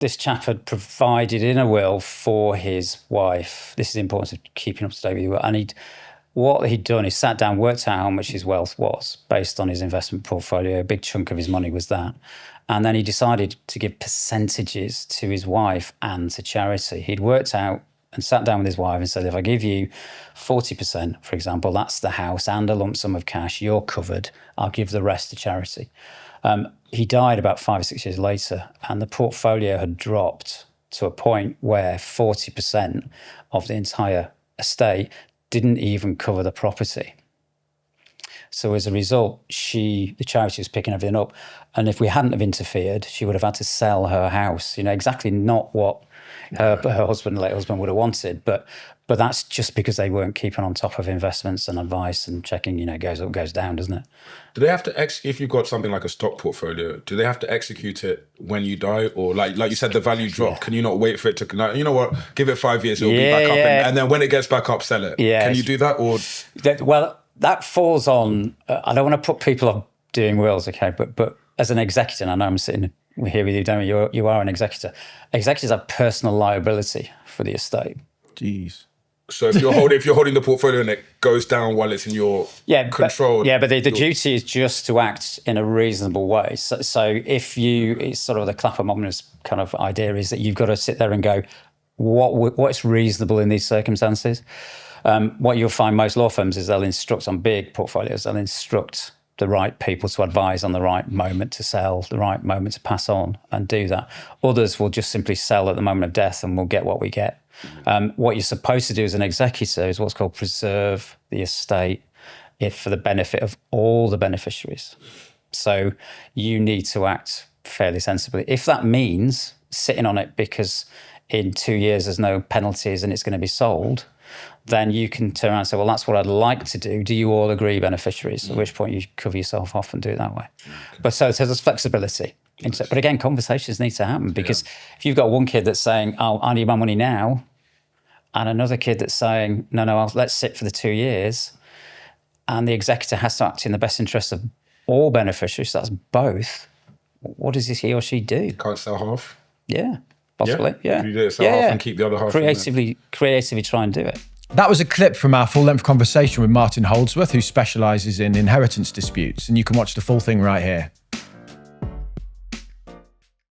this chap had provided in a will for his wife. This is the importance of keeping up to date with your will. And what he'd done is sat down, worked out how much his wealth was based on his investment portfolio. A big chunk of his money was that. And then he decided to give percentages to his wife and to charity. He'd worked out and sat down with his wife and said, if I give you 40%, for example, that's the house and a lump sum of cash, you're covered. I'll give the rest to charity. He died about 5 or 6 years later, and the portfolio had dropped to a point where 40% of the entire estate didn't even cover the property. So as a result, the charity was picking everything up. And if we hadn't have interfered, she would have had to sell her house. Exactly not what her husband, late husband, would have wanted. But that's just because they weren't keeping on top of investments and advice and checking, goes up, goes down, doesn't it? Do they have to execute, if you've got something like a stock portfolio, do they have to execute it when you die? Or like you said, the value dropped. Yeah. Can you not wait for it to, you know what, give it 5 years, it'll be back up. And then when it gets back up, sell it. Yeah. Can you do that? Or that falls on, I don't want to put people off doing wills, okay, but as an executor, and I know I'm sitting here with you, don't you are an executor. Executors have personal liability for the estate. Jeez. So if you're holding the portfolio and it goes down while it's in your control. But the duty is just to act in a reasonable way. So if it's sort of the Clapham Omnibus kind of idea is that you've got to sit there and go, what's reasonable in these circumstances? What you'll find most law firms is they'll instruct on big portfolios, they'll instruct the right people to advise on the right moment to sell, the right moment to pass on and do that. Others will just simply sell at the moment of death and we'll get what we get. What you're supposed to do as an executor is what's called preserve the estate for the benefit of all the beneficiaries. So you need to act fairly sensibly. If that means sitting on it because in 2 years there's no penalties and it's going to be sold, then you can turn around and say, well, that's what I'd like to do. Do you all agree, beneficiaries? At which point you cover yourself off and do it that way. But so there's flexibility. But again, conversations need to happen because if you've got one kid that's saying, oh, I need my money now, and another kid that's saying, no, let's sit for the 2 years, and the executor has to act in the best interest of all beneficiaries, so that's both, what does he or she do? Can't sell half? Yeah, possibly, yeah. You do it, sell half and keep the other half. Creatively try and do it. That was a clip from our full-length conversation with Martin Holdsworth, who specialises in inheritance disputes, and you can watch the full thing right here.